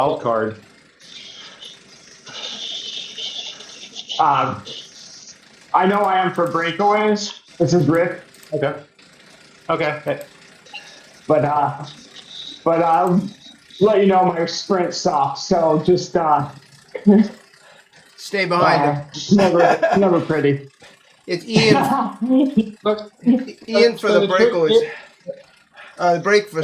wild card? I know I am for breakaways. This is Rick. Okay. Okay. But I'll let you know my sprint stops. So just Stay behind him. never pretty. It's Ian. Look, Ian for the breakaways. The break for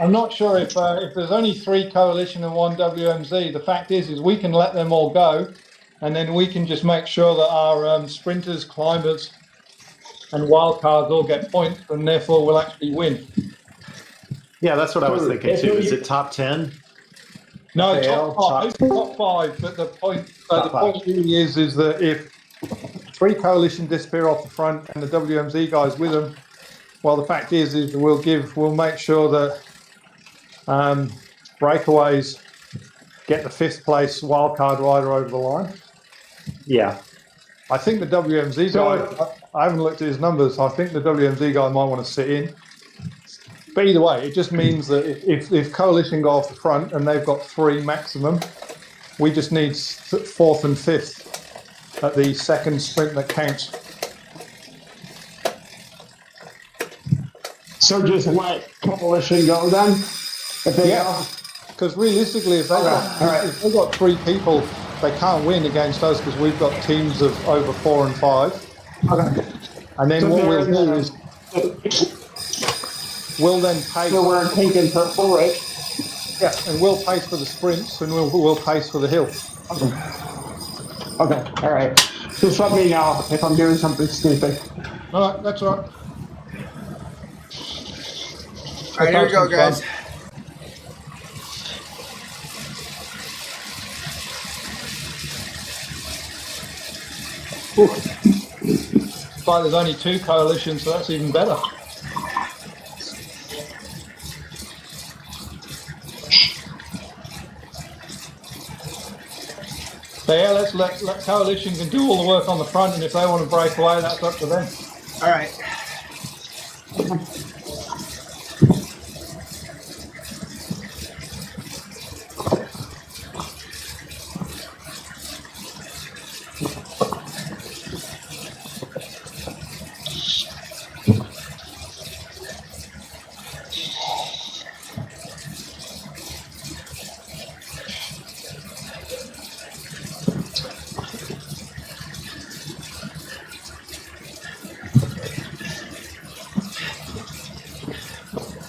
I'm not sure if there's only 3 coalition and 1 WMZ. The fact is we can let them all go, and then we can just make sure that our sprinters, climbers, and wildcards all get points, and therefore we'll actually win. Yeah, that's what I was thinking too. Is it top 10? No, top five. But the point really is that if 3 coalition disappear off the front and the WMZ guys with them, well, the fact is we'll make sure that breakaways get the 5th place wildcard rider over the line. Yeah. I think the WMZ guy, I haven't looked at his numbers. I think the WMZ guy might want to sit in. But either way, it just means that if coalition go off the front and they've got 3 maximum, we just need 4th and 5th at the second sprint that counts. So just let coalition go then? If they go? Because realistically, if they've got 3 people, they can't win against us because we've got teams of over 4 and 5. Okay. And then what we'll do is we'll then pace. So we're pink and purple, right? Yeah, and we'll pace for the sprints and we'll pace for the hill. Okay. All right. Just let me know if I'm doing something stupid. All right, that's all right. All right, here we go, guys. But there's only 2 coalitions, so that's even better. So yeah, let's let coalition can do all the work on the front, and if they want to break away, that's up to them. All right.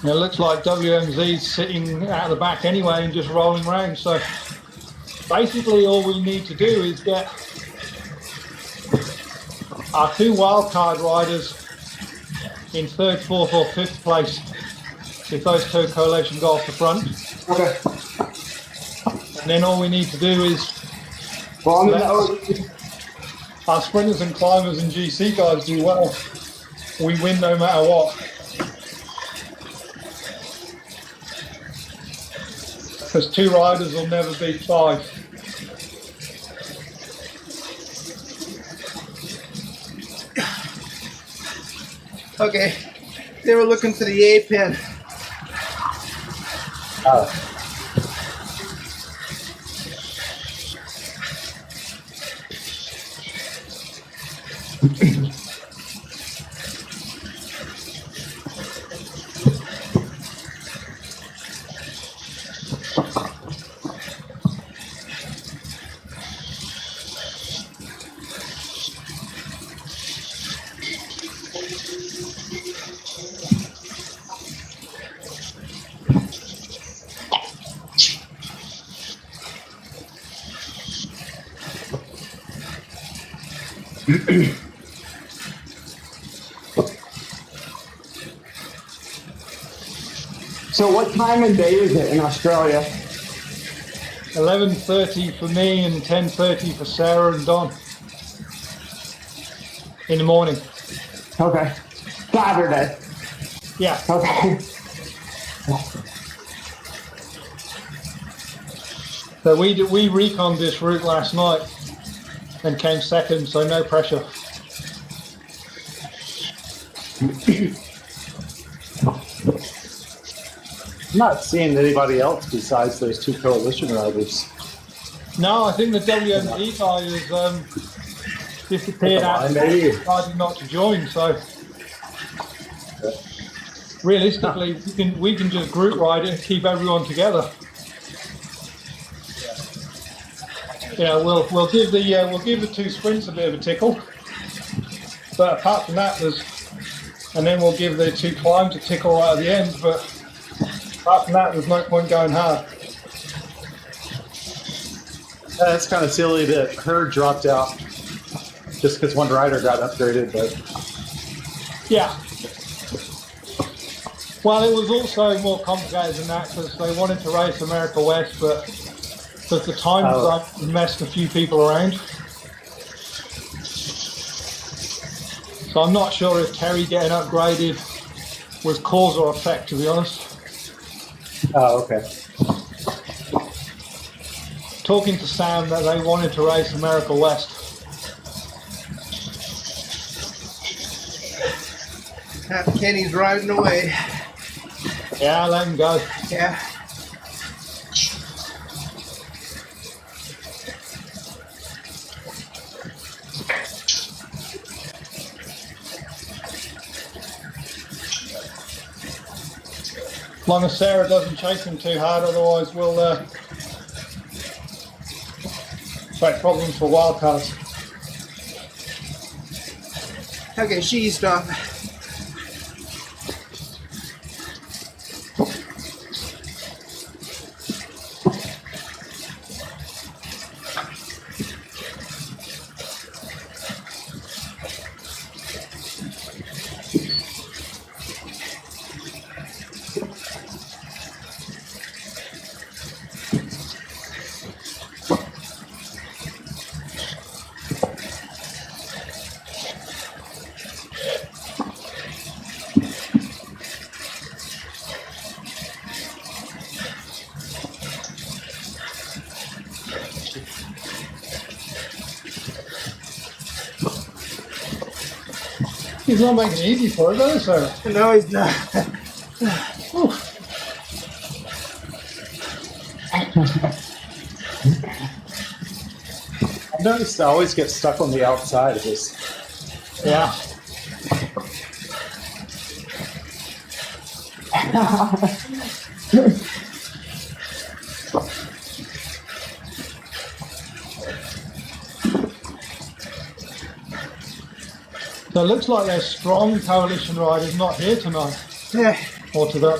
It looks like WMZ's sitting out the back anyway and just rolling around. So basically all we need to do is get our 2 wildcard riders in 3rd, 4th or 5th place if those 2 coalition go off the front. Okay. And then all we need to do is let our sprinters and climbers and GC guys do well. We win no matter what. Because 2 riders will never beat 5. Okay. They were looking for the A pin. Oh. So what time of day is it in Australia? 11:30 for me and 10:30 for Sarah and Don in the morning. Okay. Saturday. Yeah. Okay. So we reconned this route last night and came second, so no pressure. not seeing anybody else besides those two coalition riders. No, I think the WMD guy has disappeared out. Maybe. Decided not to join. So realistically, we can just group ride it and keep everyone together. Yeah, we'll give the two sprints a bit of a tickle. But apart from that, and then we'll give the two climbs a tickle right at the end. But apart from that, there's no point going hard. It's kind of silly that her dropped out just because one rider got upgraded, but yeah. Well, it was also more complicated than that because they wanted to race America West, but because the time zone messed a few people around. So I'm not sure if Terry getting upgraded was cause or effect, to be honest. oh, okay. Talking to Sam that they wanted to race America West. Kenny's riding away. Yeah, let him go. Yeah. As long as Sarah doesn't chase him too hard, otherwise we'll create problems for wildcards. Okay, she's stopped. He's not making it easy for us, is Sarah? No, he's not. I've noticed I always get stuck on the outside of this. Yeah. So it looks like their strong coalition riders not here tonight. Yeah. Or today.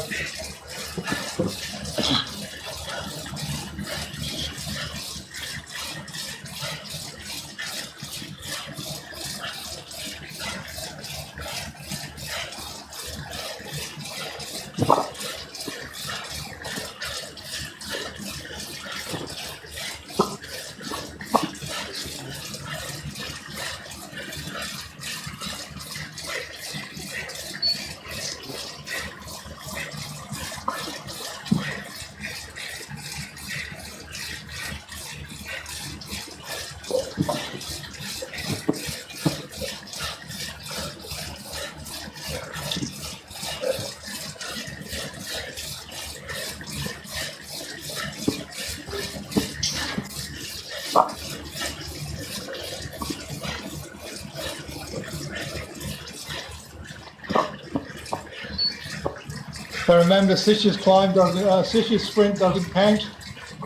So remember, Sisha's climb doesn't, Sisha's sprint doesn't count.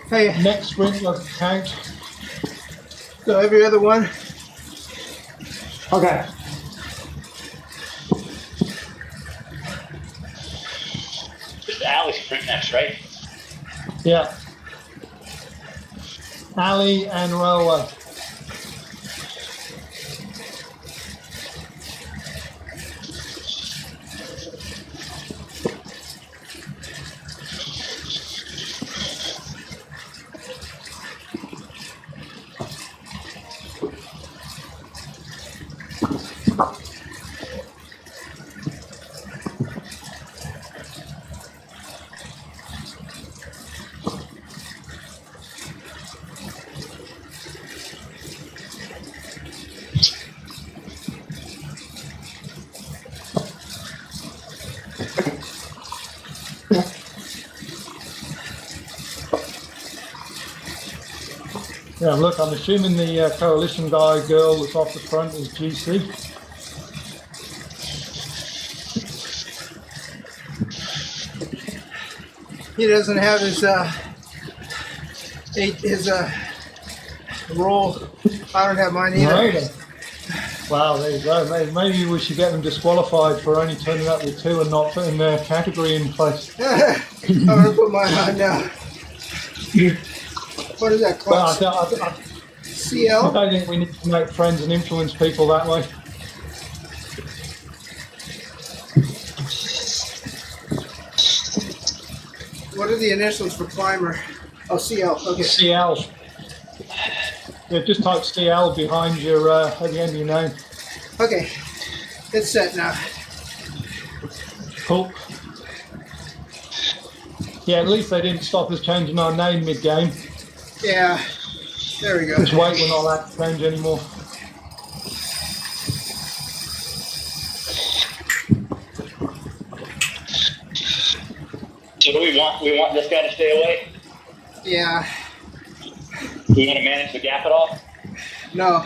Hey, Next sprint doesn't count. so every other one. Okay. It's Alley sprint next, right? Yeah. Alley and railway. Yeah, look, I'm assuming the coalition guy, girl that's off the front is GC. He doesn't have his roll. I don't have mine either. Right. Wow, there you go. Maybe we should get them disqualified for only turning up with 2 and not putting their category in place. I'm gonna put mine on now. What is that But class? I CL? don't think we need to make friends and influence people that way. What are the initials for climber? Oh, CL. Okay. CL. Yeah, just type CL behind your at the end of your name. Okay. It's set now. Cool. Yeah, at least they didn't stop us changing our name mid-game. Yeah. There we go. Just wait, we're not allowed to change anymore. So do we want this guy to stay away? Yeah. Do we want to manage the gap at all? No.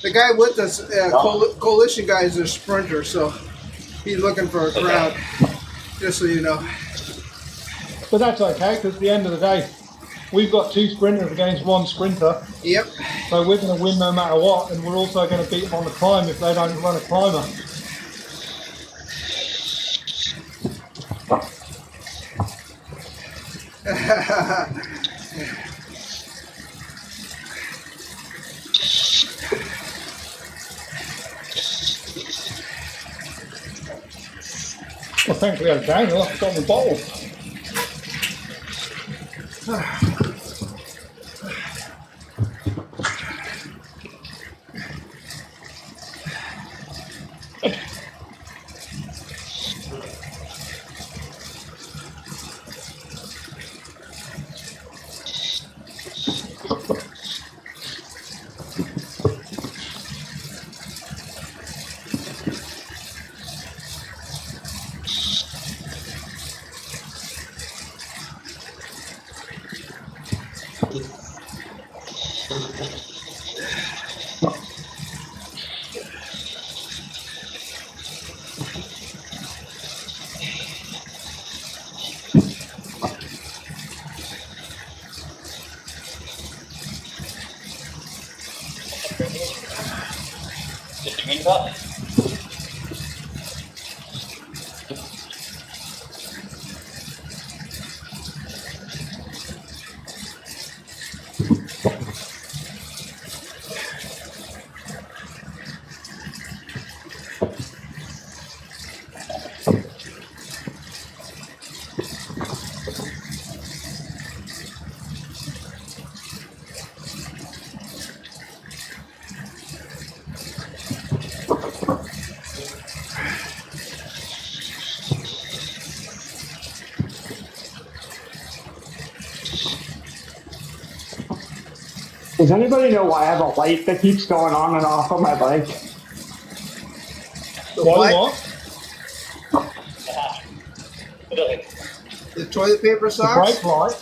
The guy with us, coalition guy, is a sprinter, so he's looking for a crowd. Just so you know. But that's okay, because at the end of the day, we've got 2 sprinters against 1 sprinter. Yep. So we're going to win no matter what, and we're also going to beat them on the climb if they don't run a climber. Well, thankfully I came, I left it on the bottle. Just a minute up. Does anybody know why I have a light that keeps going on and off on my bike? What? What is it? The toilet paper The socks? brake light?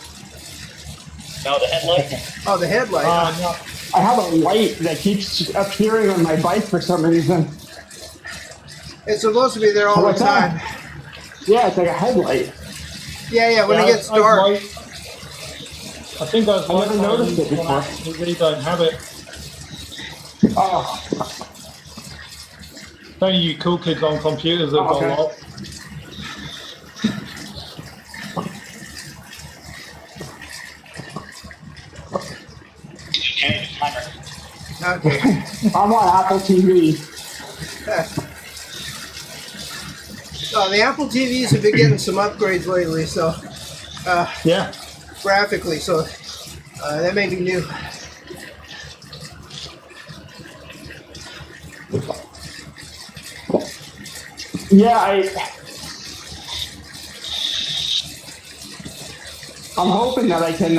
No, the headlight. Oh, the headlight. No. I have a light that keeps appearing on my bike for some reason. It's supposed to be there all the What's time. that? Yeah, it's like a headlight. Yeah, when it gets I've dark. I think I've never noticed it before. We really don't have it. Oh, It's only you cool kids on computers that have got Okay. a lot. Change the timer. Okay. I'm on Apple TV. The Apple TVs have been getting some upgrades lately, so Yeah. graphically, so that may be new. Yeah, I'm hoping that I can,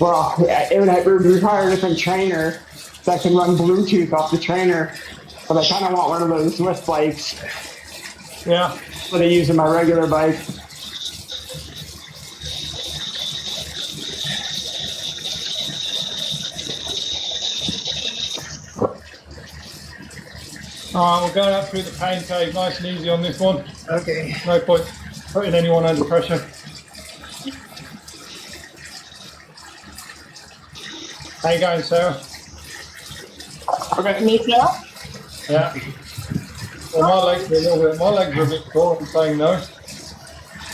it would require a different trainer that can run Bluetooth off the trainer, but I kind of want one of those Swift bikes Yeah. that I use in my regular bike. Alright, we're going up through the pain cave, nice and easy on this one. Okay. No point putting anyone under pressure. How you going, Sarah? Okay, me too. Yeah. Well, my legs are a bit sore, I'm saying no.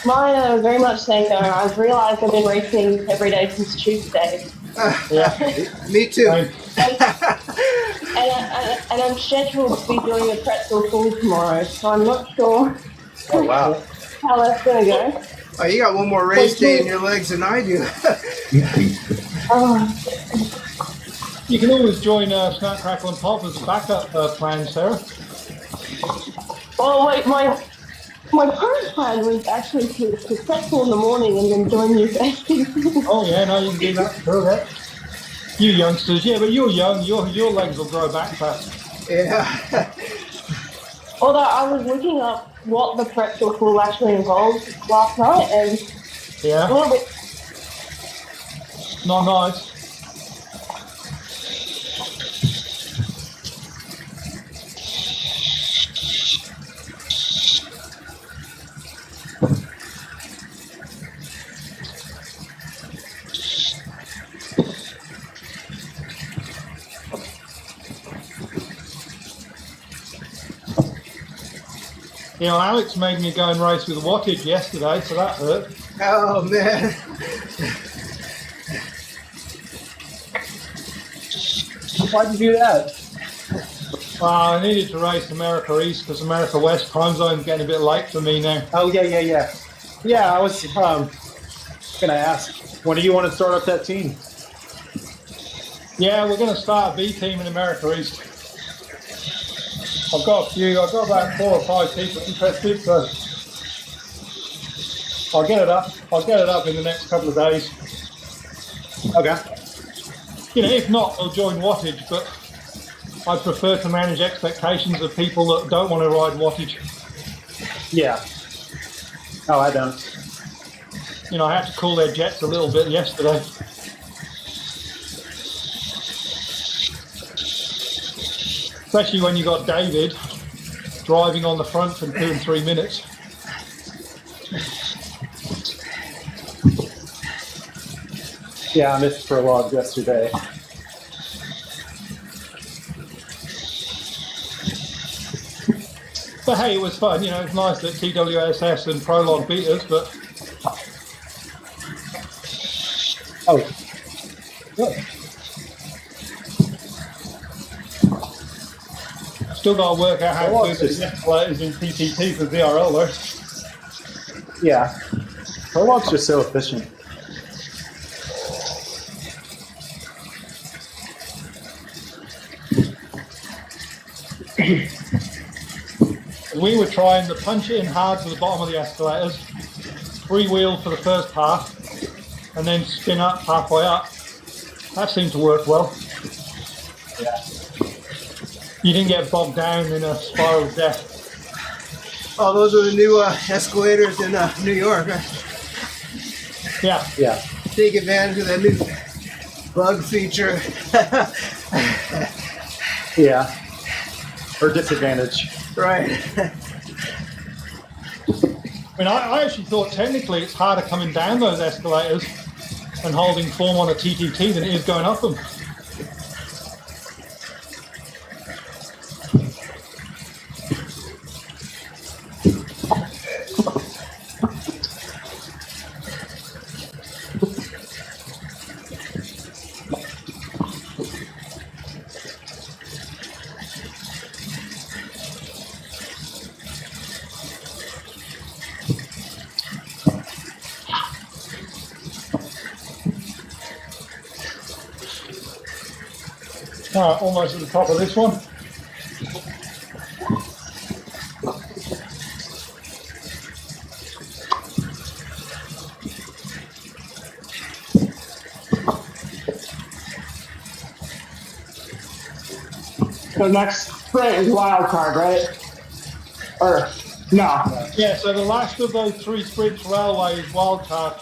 Mine are very much saying no. I've realised I've been racing every day since Tuesday. Yeah. Me too. Same. And I'm scheduled to be doing a pretzel full tomorrow, so I'm not sure Oh, wow. how that's going to go. Oh, you got one more race day in your legs than I do. Oh, You can always join Snap, Crackle and Pop as a backup plan, Sarah. well, wait, my current plan was actually to pretzel in the morning and then join you guys. Oh yeah, no, you can do that. Sure, that. You youngsters, yeah, but you're young. Your legs will grow back fast. Yeah. Although I was looking up what the pretzel full actually involves last night, and a Yeah, little bit. not nice. You know, Alex made me go and race with wattage yesterday, so that hurt. Oh man. Why'd you do that? I needed to race America East because America West time zone's getting a bit late for me now. Oh, yeah. Yeah, I was going to ask, when do you want to start up that team? Yeah, we're going to start a B team in America East. I've got about 4 or 5 people interested, so I'll get it up in the next couple of days. Okay. You know, if not, I'll join wattage, but I prefer to manage expectations of people that don't want to ride wattage. Yeah. Oh, I don't. You know, I had to cool their jets a little bit yesterday. Especially when you got David driving on the front for 2 and 3 minutes. Yeah, I missed prologue yesterday. But hey, it was fun. You know, it's nice that TWSS and Prologue beat us, but Oh, good. still got to work out how Well, to do it's the just- escalators in PTT for VRL though. Yeah. Prologue's just so efficient. We were trying to punch it in hard to the bottom of the escalators, freewheel for the first half, and then spin up halfway up. That seemed to work well. Yeah. You didn't get bogged down in a spiral of death. Oh, those are the new escalators in New York. Yeah, Yeah. Take advantage of that new bug feature. Yeah. Or disadvantage. Right. I mean, I actually thought technically it's harder coming down those escalators and holding form on a TTT than it is going up them. All right, almost at the top of this one. So next sprint is wild card, right? Or no? Yeah, so the last of those 3 sprints railway is wildcard.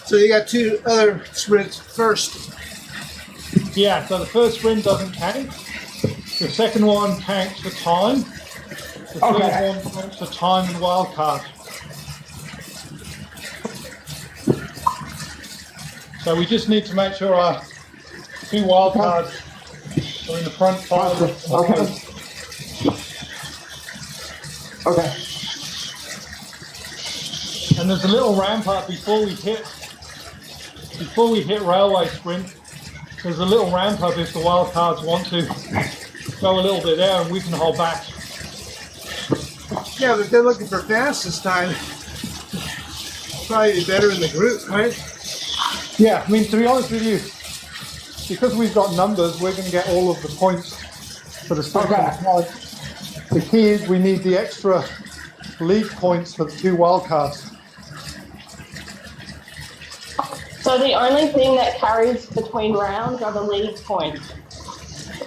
So you got 2 other sprints first. Yeah, so the first sprint doesn't count. The second one counts for time. The third one counts for time and wild card. So we just need to make sure our 2 wild cards are in the front 5. Okay. And there's a little ramp up before we hit railway sprint. There's a little ramp up if the wild cards want to go a little bit there, and we can hold back. Yeah, but if they're looking for fastest time, probably be better in the group, right? Yeah, I mean, to be honest with you, because we've got numbers, we're going to get all of the points for the sprint. The key is we need the extra league points for the 2 wild cards. So the only thing that carries between rounds are the league points.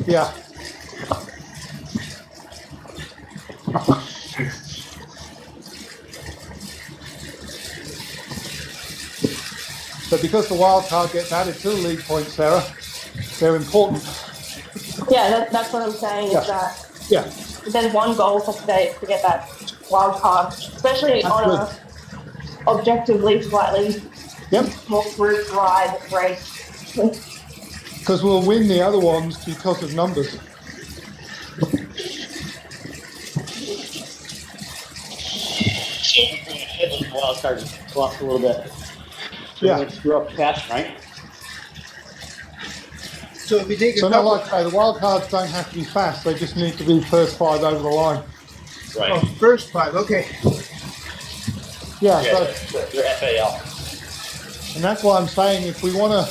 Yeah. But because the wild card gets added to the league points, Sarah, they're important. Yeah, that's what I'm saying. Is that there's one goal for today to get that wild card, especially on a objectively slightly more group ride race. Because we'll win the other ones because of numbers. Wild card go up a little bit. Yeah. Screw up fast, right? So if you take So now, like I say, the wild cards don't have to be fast, they just need to be first 5 over the line. Right. Oh, first 5, okay. Yeah, Yeah, so, they're FAL. and that's why I'm saying if we want to,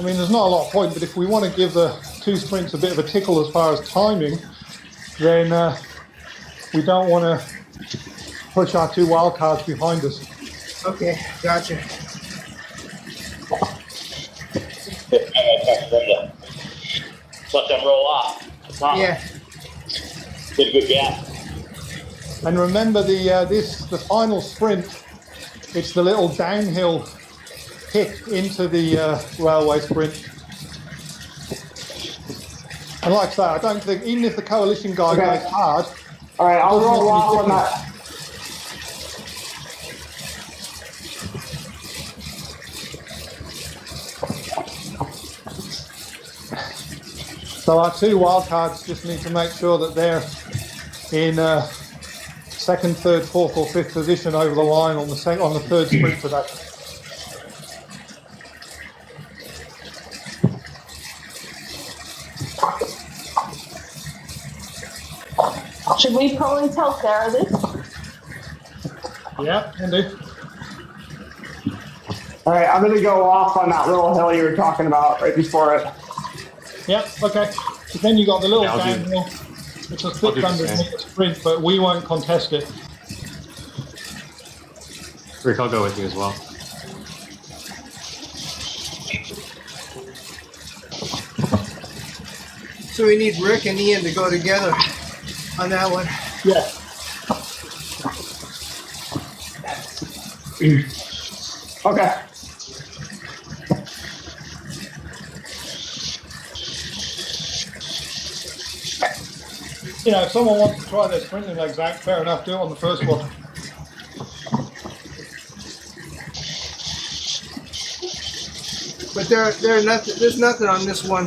I mean, there's not a lot of point, but if we want to give the 2 sprints a bit of a tickle as far as timing, then we don't want to push our 2 wild cards behind us. Okay, gotcha. Let them roll off. Yeah. Get a good gap. And remember the final sprint, it's the little downhill hit into the railway sprint. And like I say, I don't think, even if the coalition guy goes hard, all right, I'll roll off on that. so our 2 wild cards just need to make sure that they're in 2nd, 3rd, 4th or 5th position over the line on the 3rd sprint today. Should we probably tell Sarah this? Yeah, indeed. All right, I'm going to go off on that little hill you were talking about right before it. Yep, okay. So then you got the little downhill. It's a 600-meter sprint, but we won't contest it. Rick, I'll go with you as well. So we need Rick and Ian to go together on that one. Yeah. Okay. You know, if someone wants to try their sprinting legs out, fair enough, do it on the first one. But there's nothing on this one.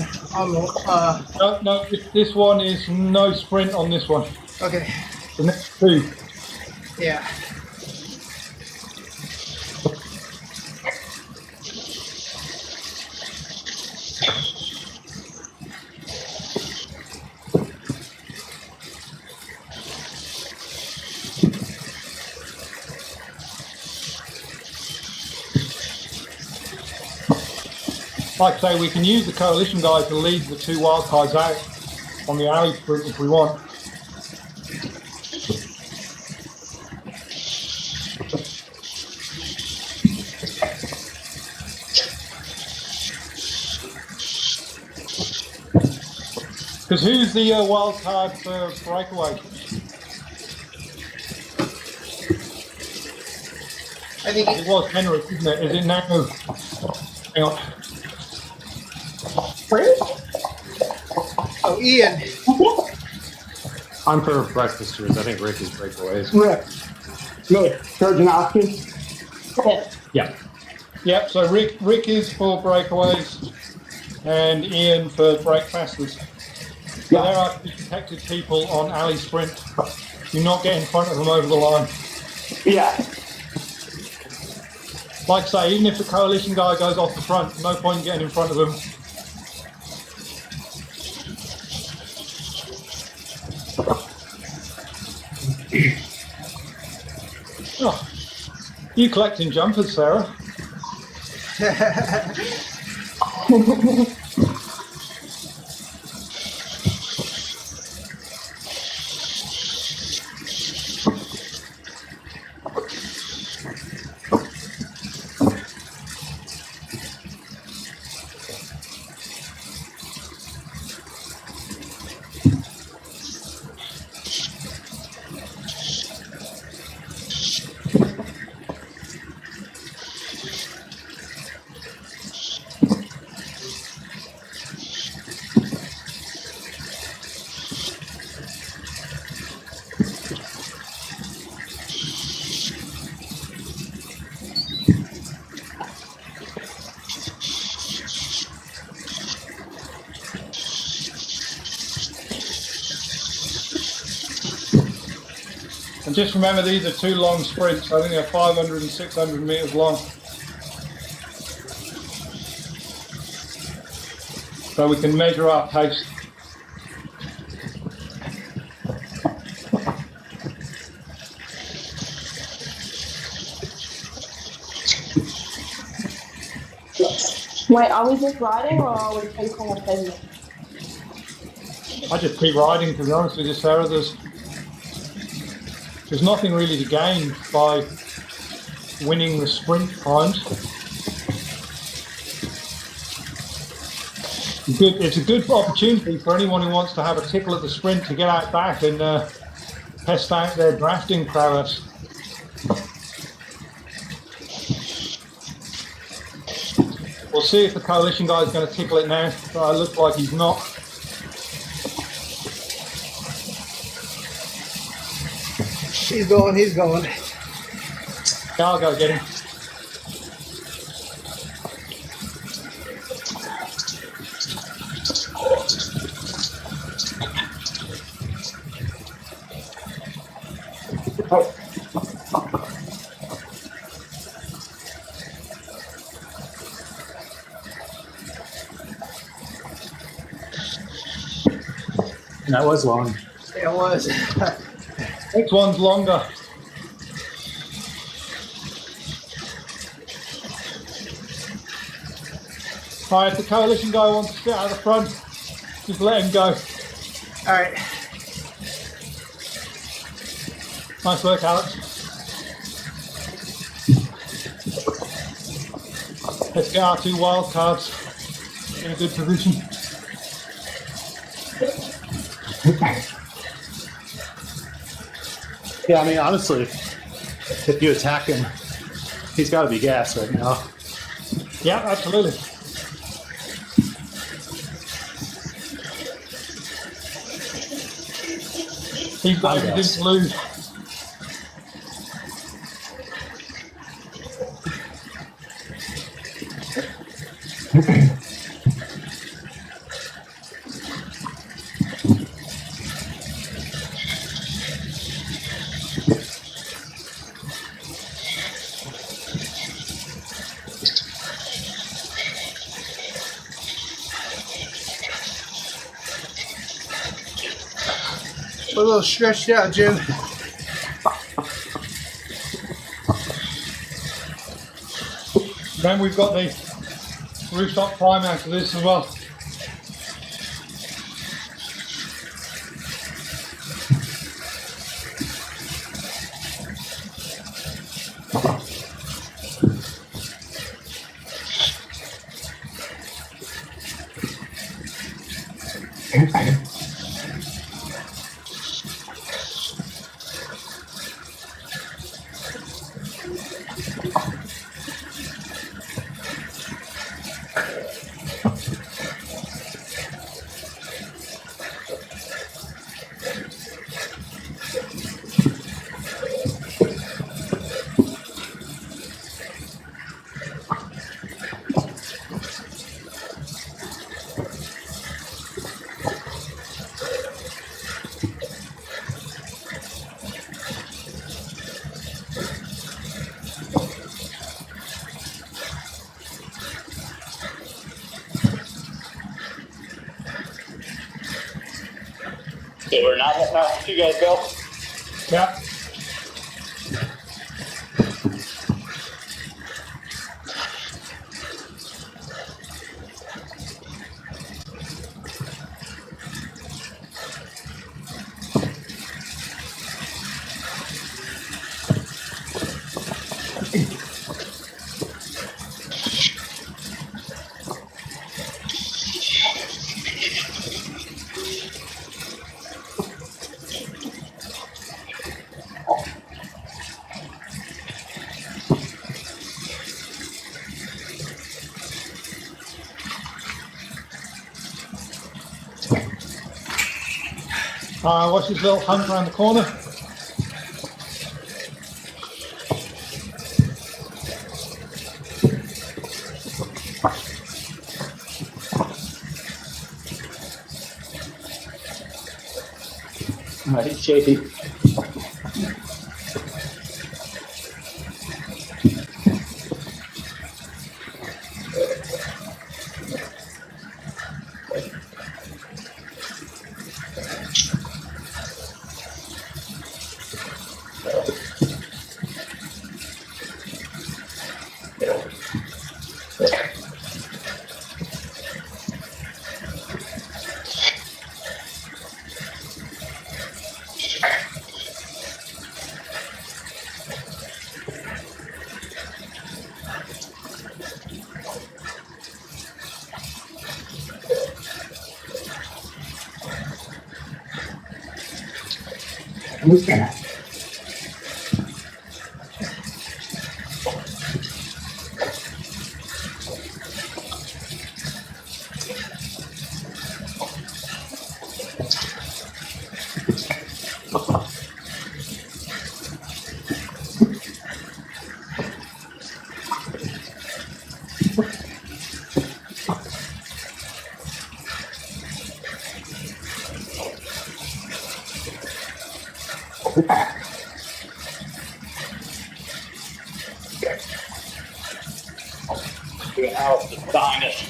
No, this one is no sprint on this one. Okay. The next 2. Yeah. Like I say, we can use the coalition guys to lead the 2 wild cards out on the alley sprint if we want. Because who's the wild card for breakaway? I think It was Henrik, isn't it? Is it now? Hang on. Oh, Ian. I'm for breakfasters. I think Rick is breakaways. Rick. Good. Turgenovsky. Yeah. Yep, so Rick is for breakaways and Ian for breakfasters. So there are protected people on alley sprint. Do not get in front of them over the line. Yeah. Like I say, even if the coalition guy goes off the front, no point in getting in front of him. Oh, you collecting jumpers, Sarah? And just remember, these are 2 long sprints. I think they're 500 and 600 meters long. So we can measure our pace. Wait, are we just riding or are we taking a pavement? I just keep riding, to be honest with you, Sarah. There's nothing really to gain by winning the sprint times. It's a good opportunity for anyone who wants to have a tickle at the sprint to get out back and test out their drafting prowess. We'll see if the coalition guy is going to tickle it now, but it looks like he's not. He's going, he's going. Yeah, I'll go get him. That was long. It was. Next one's longer. All right, if the coalition guy wants to sit out the front, just let him go. All right. Nice work, Alex. Let's get our 2 wild cards in a good position. Yeah, I mean, honestly, if you attack him, he's got to be gassed right now. Yeah, absolutely. He's got everything to lose. We're a little stretched out, Jim. Then we've got the rooftop climb after this as well. Okay, we're not hitting our you guys go. Yeah. Watch this little hunt around the corner. He's shaky. Okay. Doing house is behind us.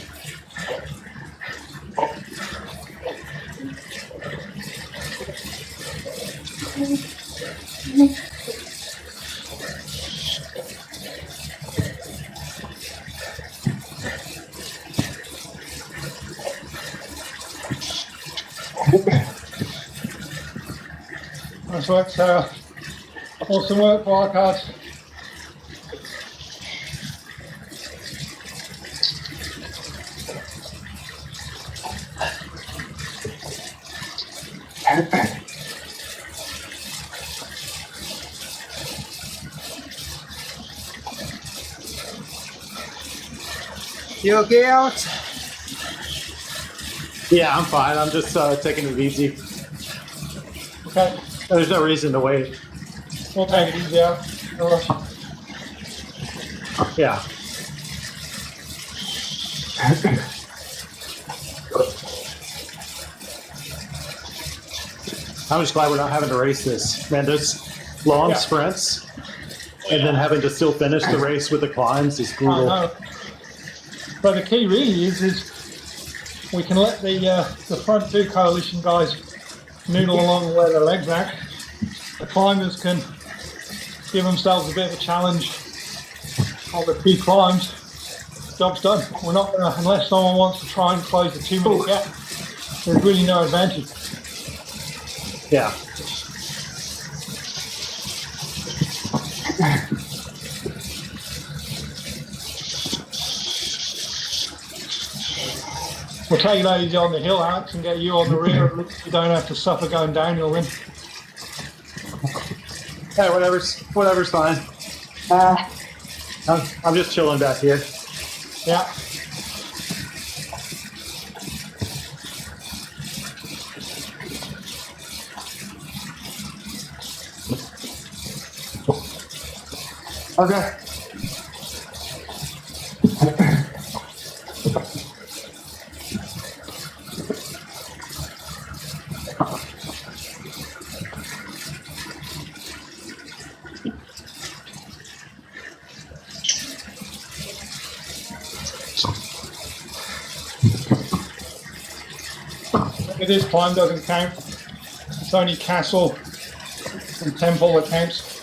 Nice work, Sarah. Awesome work, wildcards. You okay, Alex? Yeah, I'm fine. I'm just taking it easy. Okay, There's no reason to wait. we'll take it easy out. No rush. Yeah. I'm just glad we're not having to race this. Man, those long Yeah. sprints and then having to still finish the race with the climbs is brutal. I know. But the key really is we can let the front two coalition guys noodle along where their legs at. The climbers can give themselves a bit of a challenge on the key climbs. Job's done. We're not gonna, unless someone wants to try and close the 2-minute gap, there's really no advantage. Yeah. We'll take it easy on the hill, Alex, and get you on the rear. At least you don't have to suffer going downhill then. Hey, whatever's fine. I'm just chilling back here. Yeah. Okay. If this climb doesn't count. It's only Castle and Temple that counts.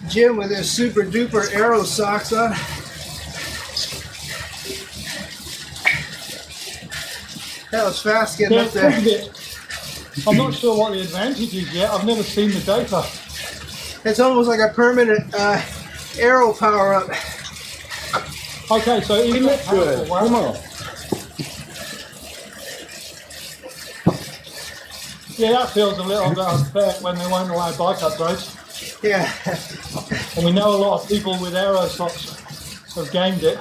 Jim with his super duper arrow socks on. That was fast getting up there. I'm not sure what the advantage is yet. I've never seen the data. It's almost like a permanent arrow power up. Okay, so He looks good. Come on. Yeah, that feels a little bit unfair when they won't allow bike upgrades. Yeah. And we know a lot of people with aero socks have gamed it.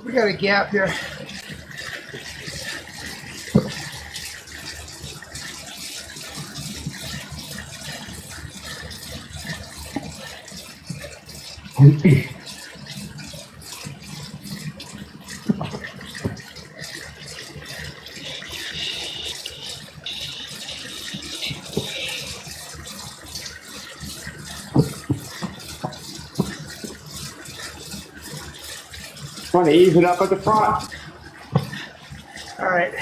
We got a gap here. Want to ease it up at the front. All right.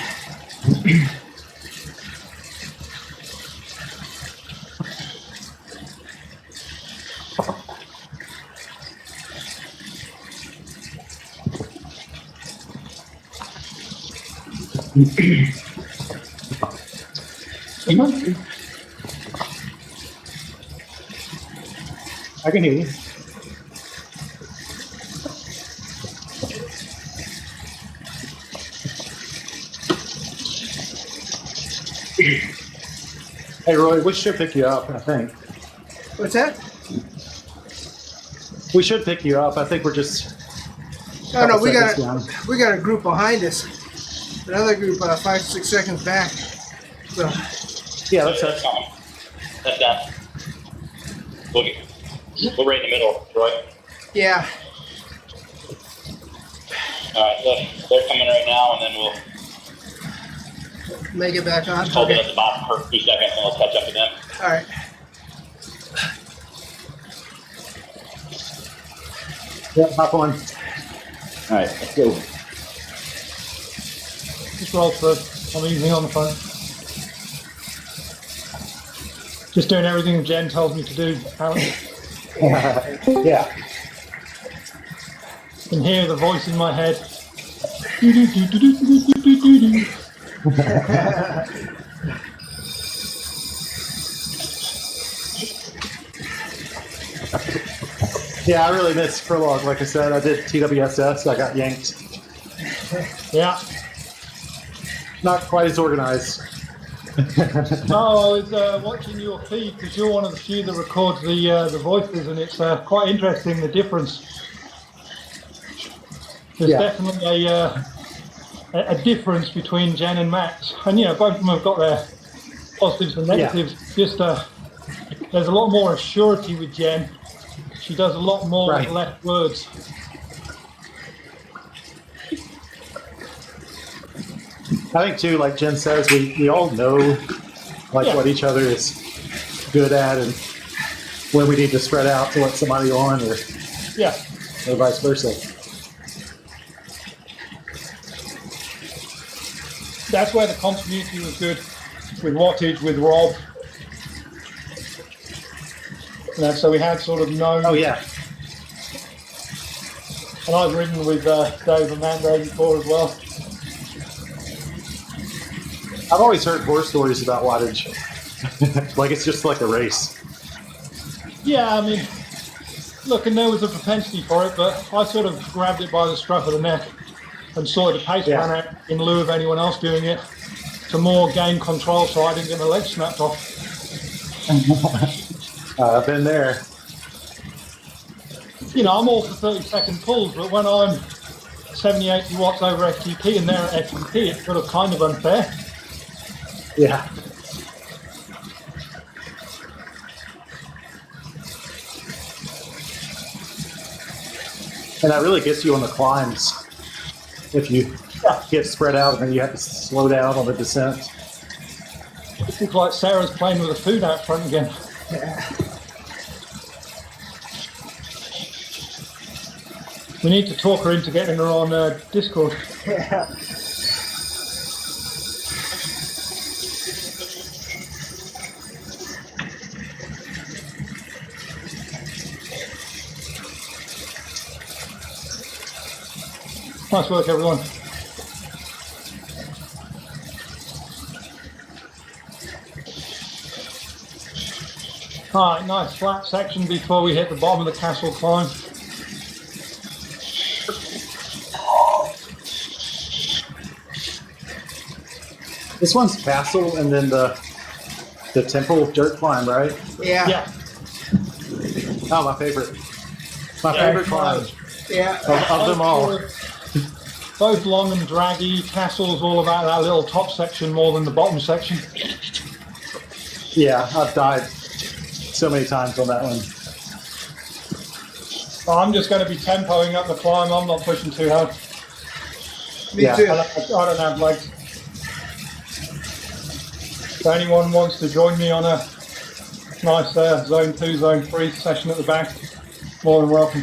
I can hear you. Hey Roy, we should pick you up, I think. What's that? We should pick you up. I think we're just Oh no, we seconds got a group behind us. Another group 5, 6 seconds back. So yeah, that's it. coming. That's done. We're right in the middle, Roy. yeah. Alright, so they're coming right now, and then we'll Make it back on. hold it Okay. at the bottom for a few seconds, and we'll catch up to them. All right. Yeah, hop on. All right, let's go. Just roll through. I'm easing on the phone. Just doing everything Jen told me to do, apparently. Yeah. Can hear the voice in my head. Yeah, I really missed Prologue. Like I said, I did TWSS. I got yanked. Yeah. Not quite as organized. No, I was watching your feed because you're one of the few that records the voices, and it's quite interesting the difference. There's definitely a difference between Jen and Max, and both of them have got their positives and negatives. Just there's a lot more assurity with Jen. She does a lot more with less words. I think too, like Jen says, we all know what each other is good at and when we need to spread out to let somebody on, or vice versa. That's where the continuity was good with Wattage, with Rob. So we had sort of known. Oh yeah. And I've ridden with Dave and Mando before as well. I've always heard horror stories about wattage. Like it's just like a race. Yeah, I mean, look, and there was a propensity for it, but I sort of grabbed it by the scruff of the neck and sorted the pace plan out in lieu of anyone else doing it to more gain control so I didn't get my legs snapped off. I've been there. I'm all for 30-second pulls, but when I'm 70, 80 watts over FTP and they're at FTP, it's sort of kind of unfair. Yeah. And that really gets you on the climbs if you get spread out and then you have to slow down on the descent. It looks like Sarah's playing with the food out front again. We need to talk her into getting her on Discord. Nice work, everyone. All right, nice flat section before we hit the bottom of the castle climb. This one's castle and then the temple dirt climb, right? Yeah. Yeah. Oh, my favorite. My favorite climb. Yeah. Of them all. Both long and draggy. Castle's all about that little top section more than the bottom section. Yeah, I've died so many times on that one. I'm just going to be tempoing up the climb. I'm not pushing too hard. Me too. I don't have legs. If anyone wants to join me on a nice zone 2, zone 3 session at the back, more than welcome.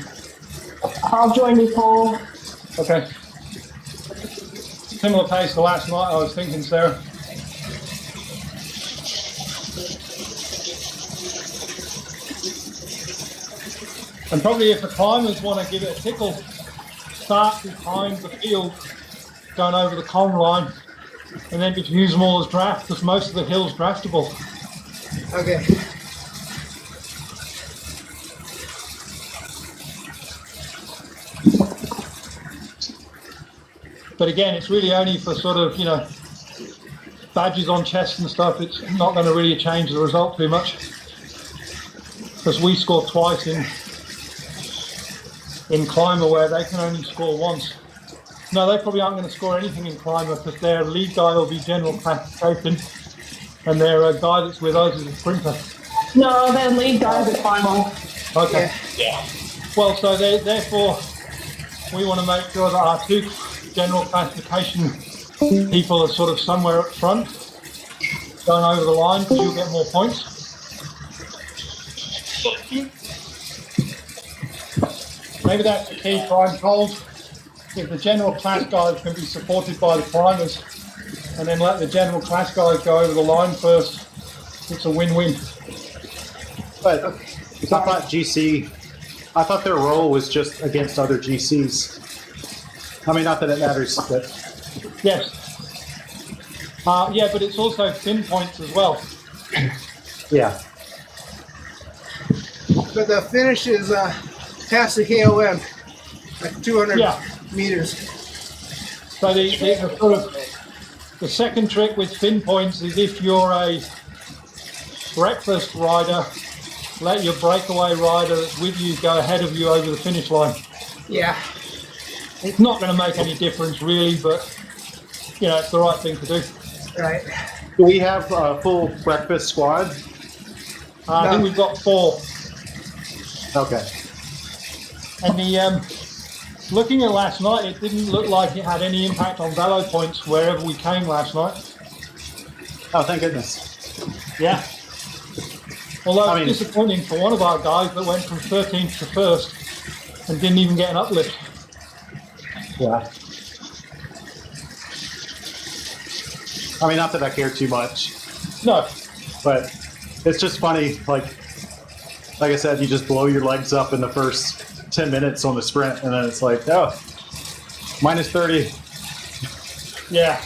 I'll join you, Paul. Okay. Similar pace to last night, I was thinking, Sarah. And probably if the climbers want to give it a tickle, start behind the field, going over the con line, and then just use them all as draft, because most of the hill's draftable. Okay. But again, it's really only for sort of, badges on chests and stuff. It's not going to really change the result too much. Because we scored twice in Climber where they can only score once. No, they probably aren't going to score anything in Climber because their lead guy will be general classification and their guy that's with us is a sprinter. No, their lead guy's a climber. Okay. Yeah. Well, so therefore, we want to make sure that our two general classification people are sort of somewhere up front, going over the line, because you'll get more points. Maybe that's the key, try and hold. If the general class guys can be supported by the climbers, and then let the general class guys go over the line first, it's a win-win. But I thought their role was just against other GCs. I mean, not that it matters, but... Yes. Yeah, but it's also thin points as well. Yeah. But the finish is past the KOM, like 200 Yeah. meters. So the second trick with fin points is if you're a breakfast rider, let your breakaway rider that's with you go ahead of you over the finish line. Yeah. It's not going to make any difference really, but you know, it's the right thing to do. Right. Do we have a full breakfast squad? I think we've got 4. Okay. And the looking at last night, it didn't look like it had any impact on velo points wherever we came last night. Oh, thank goodness. Yeah. Although I mean, it's disappointing for one of our guys that went from 13th to 1st and didn't even get an uplift. Yeah. I mean, not that I care too much, No. but it's just funny. Like I said, you just blow your legs up in the first 10 minutes on the sprint, and then it's like, oh, minus 30. Yeah.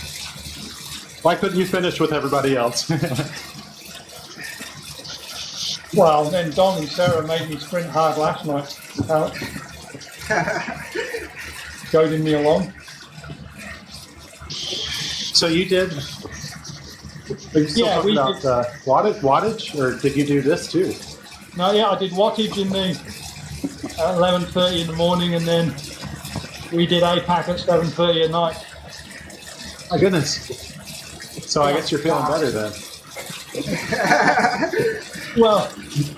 Why couldn't you finish with everybody else? Well, then Don and Sarah made me sprint hard last night. Goading me along. So you did. Are you still talking about wattage, or did you do this too? No, yeah, I did wattage in the 11:30 in the morning, and then we did APAC at 7:30 at night. My goodness. So I guess you're feeling better then. Well,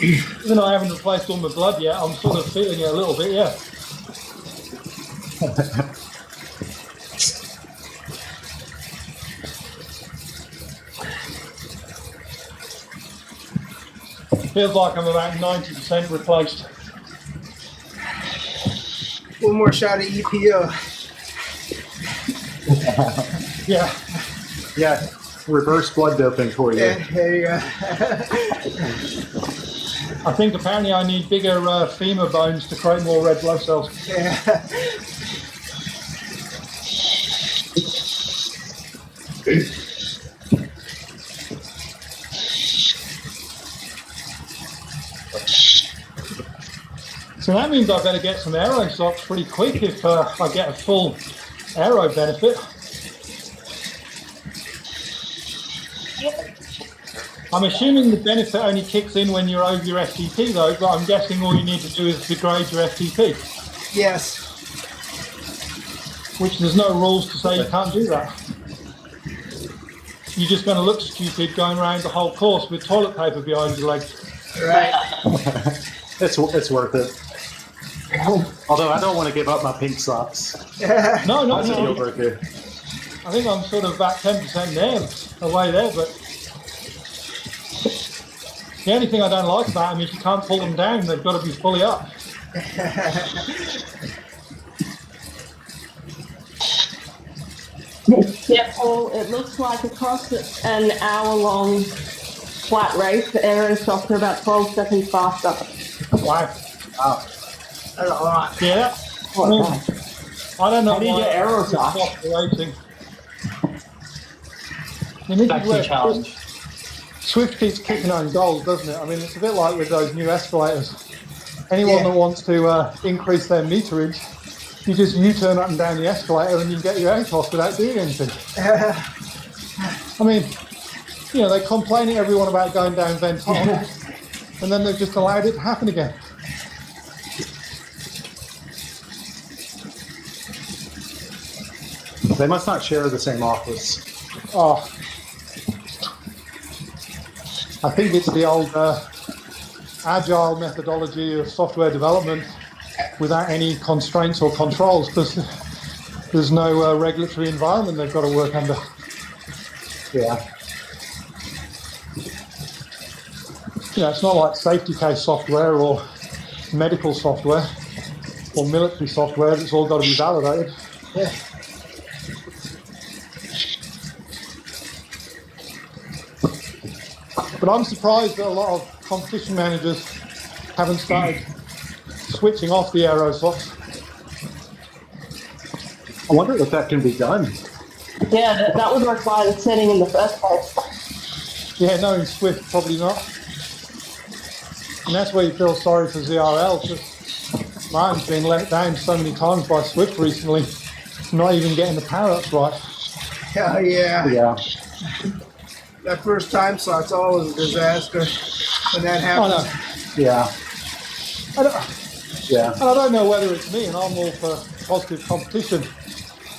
even though I haven't replaced all my blood yet, I'm sort of feeling it a little bit, yeah. Feels like I'm about 90% replaced. One more shot of EPO. Yeah. Yeah, reverse blood doping for you. Yeah, there you go. I think apparently I need bigger femur bones to create more red blood cells. Yeah. So that means I better get some aero socks pretty quick if I get a full aero benefit. I'm assuming the benefit only kicks in when you're over your FTP though, but I'm guessing all you need to do is degrade your FTP. Yes. Which there's no rules to say you can't do that. You're just going to look stupid going around the whole course with toilet paper behind your legs. Right. It's worth it. Although I don't want to give up my pink socks. No, That's a deal no. breaker. I think I'm sort of about 10% there, away there, but the only thing I don't like about them is you can't pull them down, they've got to be fully up. Yeah, Paul, it looks like across an hour-long flat race, the aero socks are about 12 seconds faster. Wow. That's a lot. Yeah. I don't know How do you why get aero it's socks? off the racing. You need to Back to wear the challenge. Swift keeps kicking on goals, doesn't it? I mean, it's a bit like with those new escalators. Anyone that wants to increase their meterage, you just U-turn up and down the escalator and you can get your ATOS without doing anything. I mean, you know, they complain at everyone about going down Venton, and then they've just allowed it to happen again. They must not share the same office. Oh, I think it's the old agile methodology of software development without any constraints or controls, because there's no regulatory environment they've got to work under. Yeah. You know, it's not like safety case software or medical software or military software that's all got to be validated. Yeah. But I'm surprised that a lot of competition managers haven't started switching off the aero socks. I wonder if that can be done. Yeah, that would require the setting in the first place. Yeah, no, in Swift, probably not. And that's where you feel sorry for ZRL, because Martin's been let down so many times by Swift recently, not even getting the power-ups right. Yeah. That first time slot's always a disaster when that happens. I know. Yeah. Yeah. And I don't know whether it's me, and I'm all for positive competition,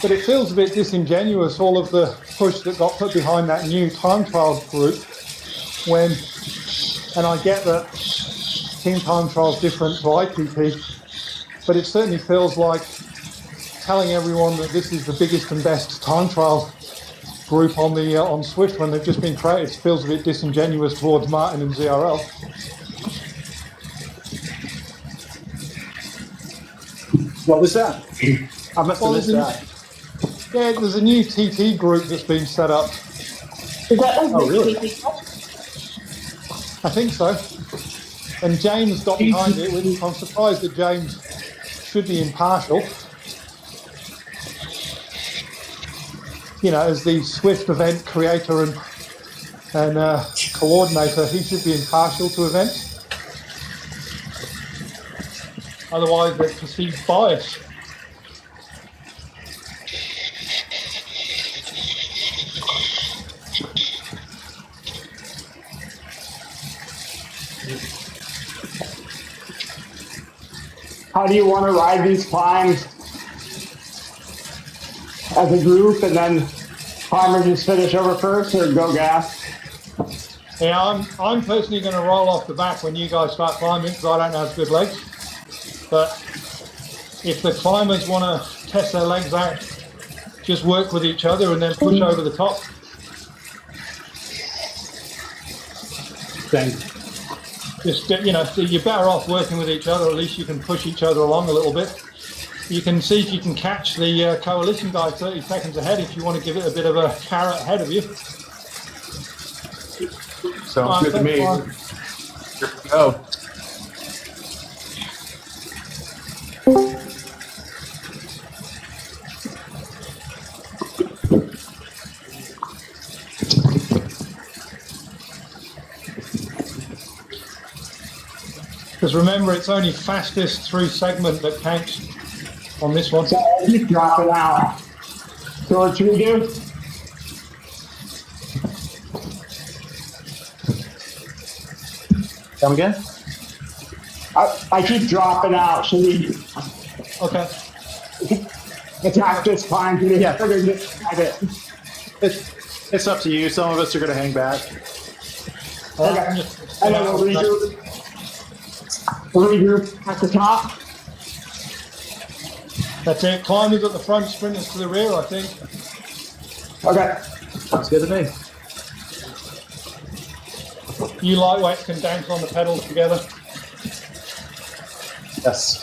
but it feels a bit disingenuous, all of the push that got put behind that new time trial group when, and I get that team time trial is different to ITT, but it certainly feels like telling everyone that this is the biggest and best time trial group on the on Swift when they've just been created feels a bit disingenuous towards Martin and ZRL. What was that? I must have missed that. Yeah, there's a new TT group that's been set up. Is that Oh, really? I think so. And James got behind it, which I'm surprised that James should be impartial. You know, as the Swift event creator and coordinator, he should be impartial to events. Otherwise, there's perceived bias. How do you want to ride these climbs as a group, and then climbers just finish over first, or go gas? Yeah, I'm personally going to roll off the back when you guys start climbing because I don't have good legs. But if the climbers want to test their legs out, just work with each other and then push over the top. Thanks. Just, you know, you're better off working with each other. At least you can push each other along a little bit. You can see if you can catch the coalition guy 30 seconds ahead if you want to give it a bit of a carrot ahead of you. Sounds good to me. Fine. Here we go. Because remember, it's only fastest through segment that counts on this one. So keep dropping out. So what should we do? Come again? I keep dropping out. Should we Okay. attack this climb to the Yeah. It's up to you. Some of us are going to hang back. Okay. And then we'll regroup. We'll regroup at the top. That's it. Climbers at the front, sprinters to the rear, I think. Okay. Sounds good to me. You lightweights can dance on the pedals together. Yes.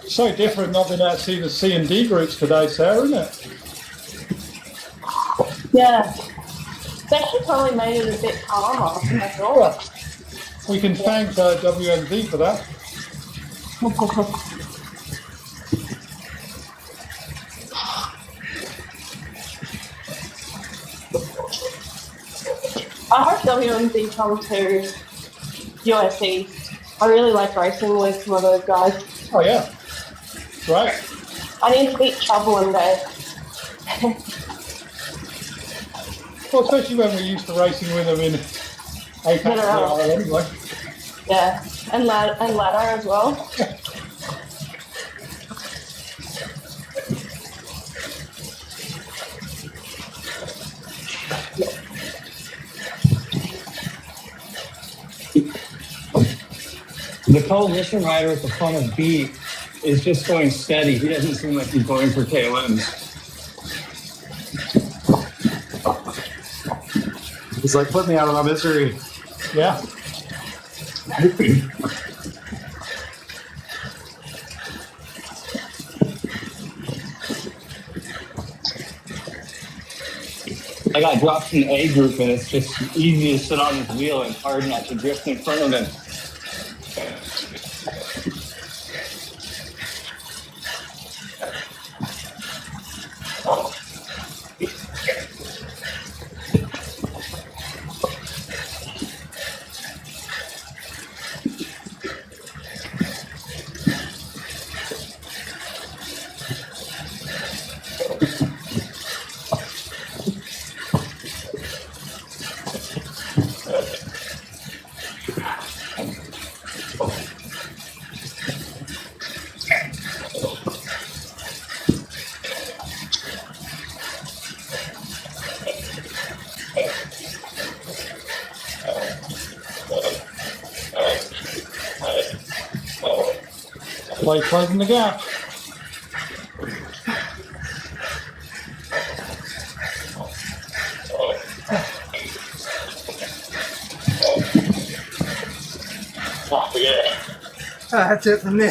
So different not being able to see the C and D groups today, Sarah, isn't it? Yeah. It's actually probably made it a bit calmer. I thought. We can thank WMZ for that. I hope WMZ comes to USC. I really like racing with some of those guys. Oh, yeah. Right. I need to beat Chubb one day. Well, especially when we're used to racing with them in APAC anyway. Yeah, and ladder as well. The coalition rider at the front of B is just going steady. He doesn't seem like he's going for KOMs. He's like, put me out of my misery. Yeah. I got dropped in the A group, and it's just easy to sit on his wheel and hard not to drift in front of him. Play closing the gap. Oh, forget it. That's it for me.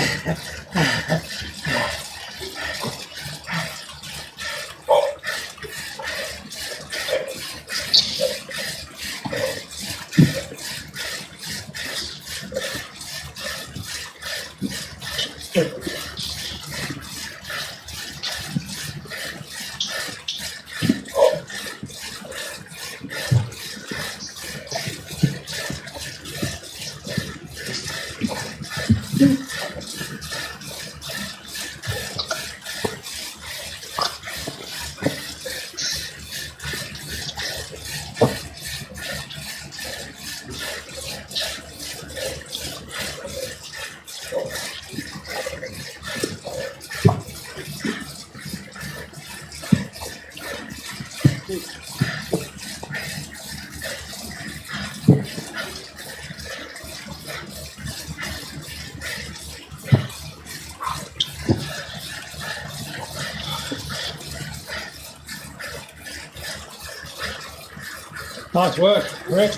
Nice work, Rick.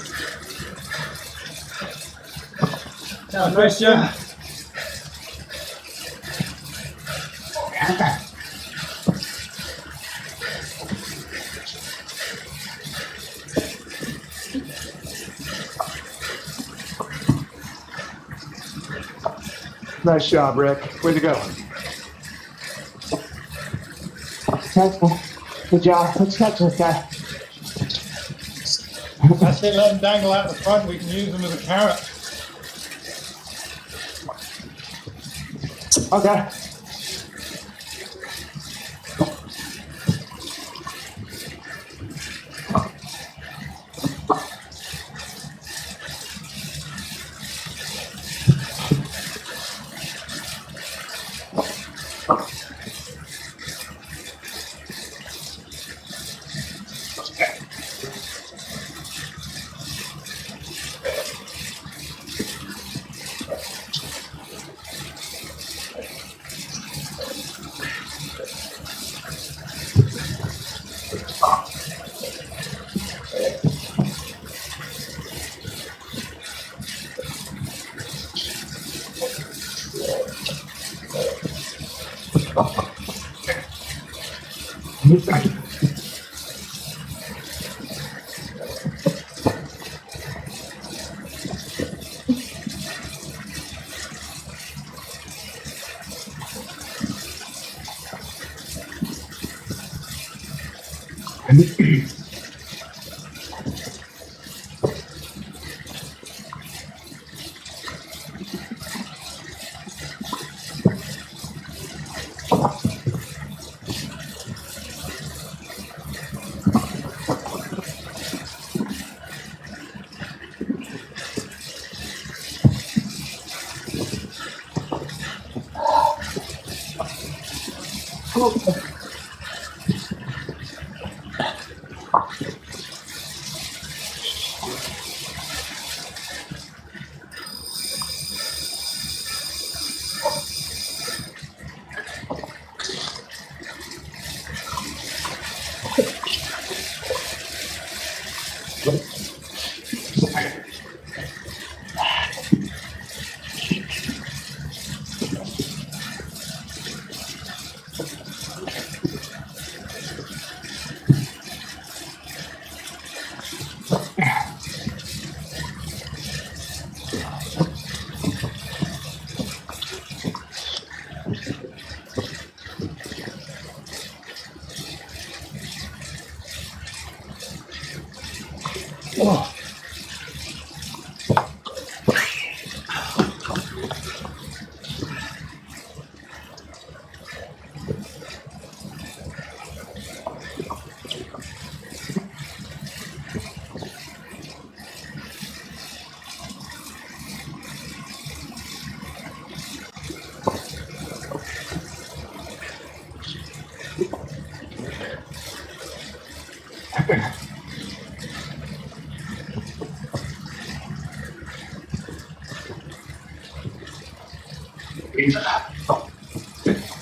Nice job. Nice job, Rick. Way to go. Good job. Let's catch this guy. That's it, let them dangle out the front. We can use them as a carrot. Okay.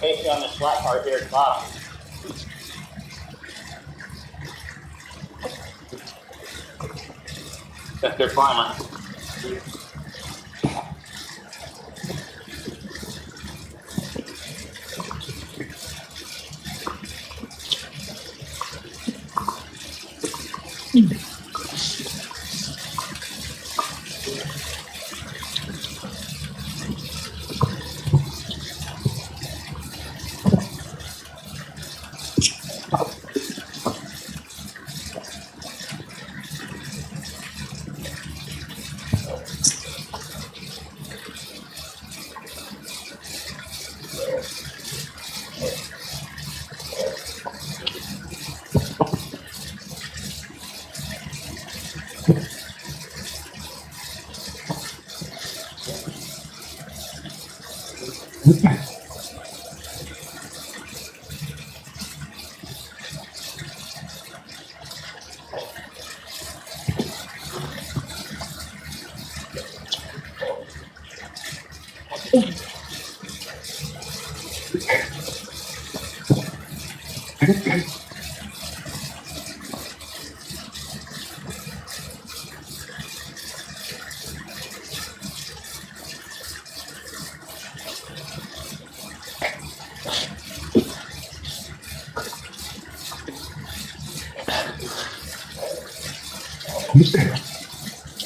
Basically on this flat part here at the bottom. That's their primer.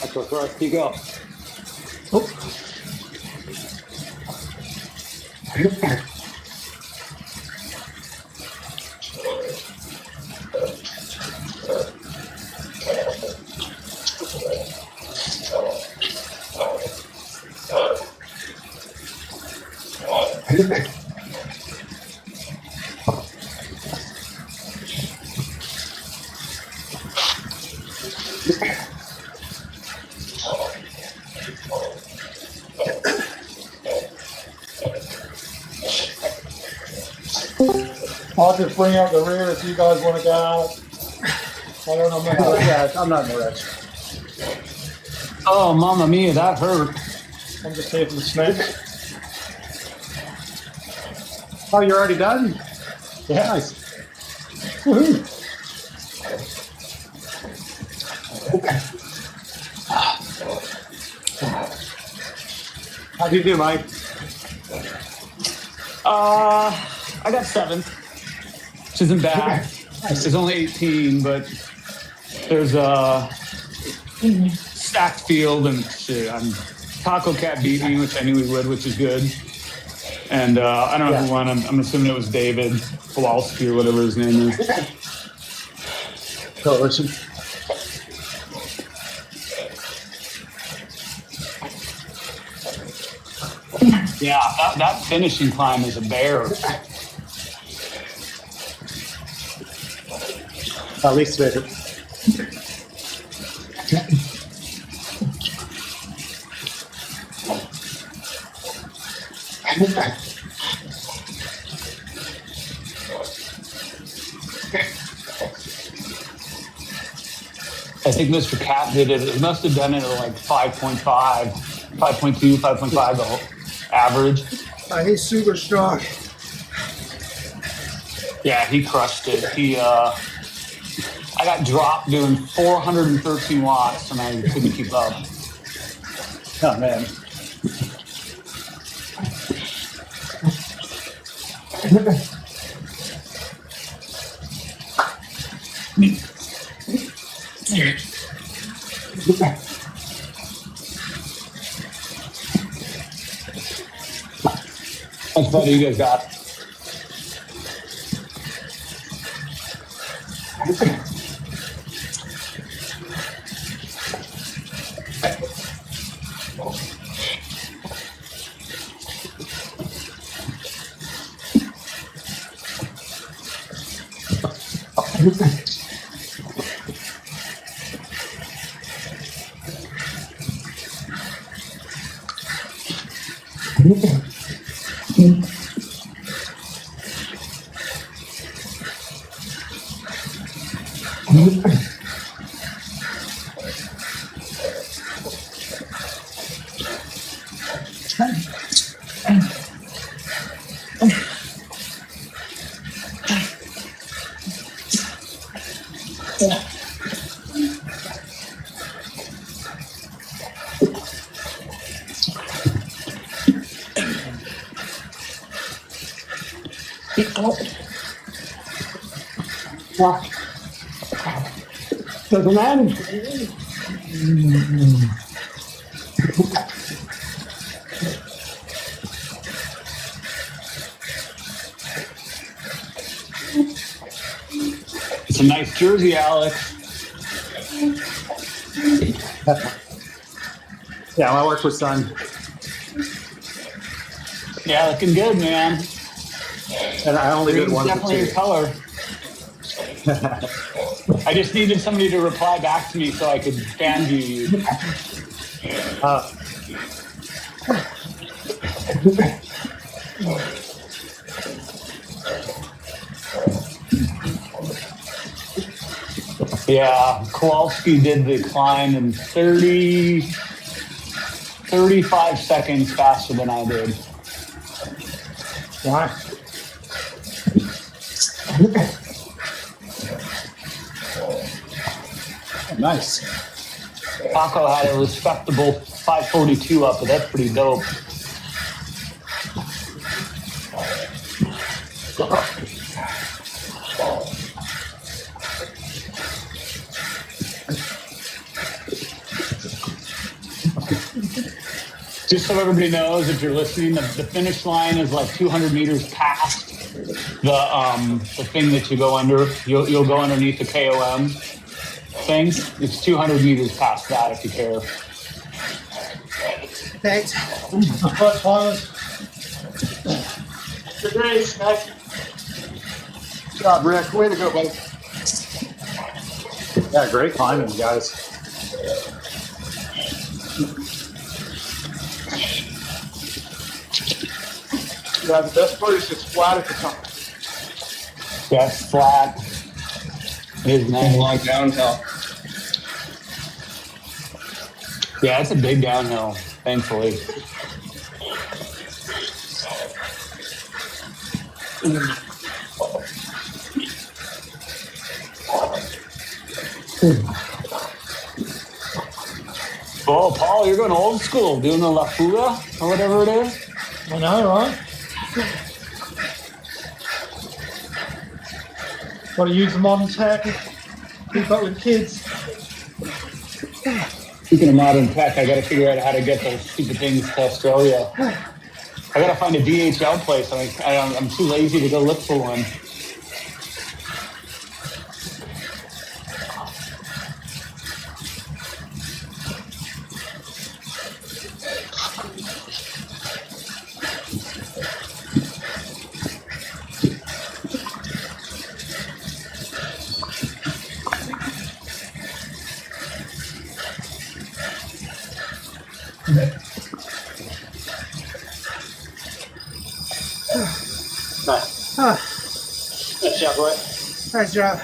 That's where first you go. I'll just bring out the rear if you guys want to go out. I don't know. Yeah, I'm not in a rush. Oh, mamma mia, that hurt. I'm just here for the snacks. Oh, you're already done? Yeah. Nice. Woohoo. How do you do, Mike? I got 7th, which isn't bad. It's only 18, but there's a stacked field and shit. Taco Cat beat me, which I knew he would, which is good. And I don't know who won. I'm assuming it was David Kowalski or whatever his name is. Coalition. Yeah, that finishing climb is a bear. At least favorite. I think Mr. Cat did it. It must have done it at like 5.5, 5.2, 5.5 the whole average. He's super strong. Yeah, he crushed it. I got dropped doing 413 watts and I couldn't keep up. Oh, man. How much butter you guys got? Doesn't matter. It's a nice jersey, Alex. Yeah, my work was done. Yeah, looking good, man. And I only did Green's one. definitely your color. I just needed somebody to reply back to me so I could fan view you. Yeah, Kowalski did the climb in 35 seconds faster than I did. Why? Nice. Paco had a respectable 5:42 up, but that's pretty dope. Just so everybody knows, if you're listening, the finish line is like 200 meters past the thing that you go under. You'll go underneath the KOM thing. It's 200 meters past that if you care. Thanks. First timers. Good race, Max. Good job, Rick. Way to go, buddy. Yeah, great climbing, guys. Yeah, the best part is just flat at the top. Yeah, it's flat. It is nice. Long downhill. Yeah, it's a big downhill, thankfully. Oh, Paul, you're going old school, doing the La Fuga or whatever it is. I know, right? Got to use the modern tech. Keep up with kids. Speaking of modern tech, I got to figure out how to get those stupid things to Australia. I got to find a DHL place. I'm too lazy to go look for one. Nice. Nice job, boy. Nice job.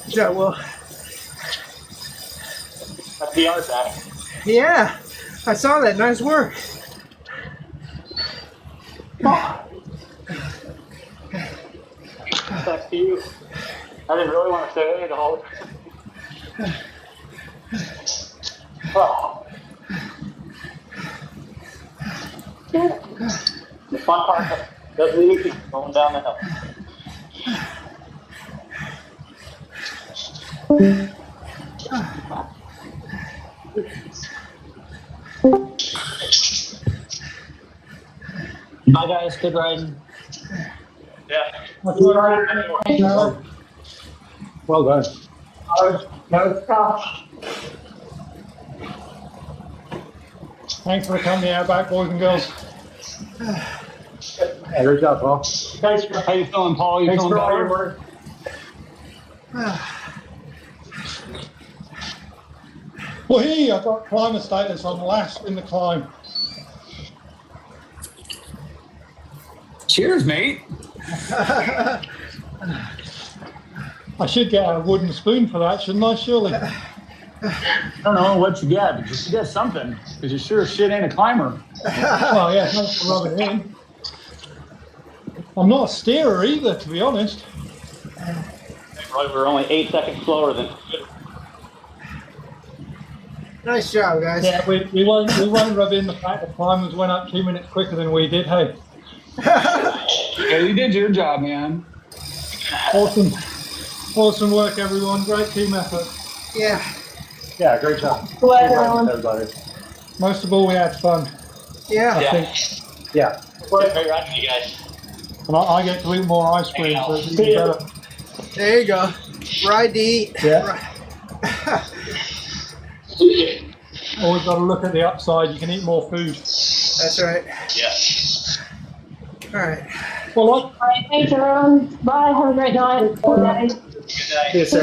Good job, Will. That's the art back. Yeah, I saw that. Nice work. Thanks to you. I didn't really want to say it all. Oh. The fun part does lead you going down the hill. Bye, guys. Good riding. Yeah. Well done. Thanks for the company out back, boys and girls. Yeah, great job, Paul. Thanks for, How you feeling, Paul? You thanks feeling for all your better? work. Well, hey, I got climber status on last in the climb. Cheers, mate. I should get a wooden spoon for that, shouldn't I? Surely. I don't know what you get, but you should get something because you sure as shit ain't a climber. Well, yeah, thanks for rubbing it in. I'm not a steerer either, to be honest. Right, we're only 8 seconds slower than. Nice job, guys. Yeah, we won't rub in the fact the climbers went up 2 minutes quicker than we did. Hey. Yeah, you did your job, man. Awesome work, everyone. Great team effort. Yeah. Yeah, great job. Well, Good luck everyone. with everybody. Most of all, we had fun. Yeah. I think. Yeah. Great riding, you guys. And I get to eat more ice cream, so it's even better. There you go. Ride to eat. Yeah. Always got to look at the upside. You can eat more food. That's right. Yeah. All right. Well, All right, thanks, everyone. Bye. Have a great night. Good day. Good night. Yes, sir.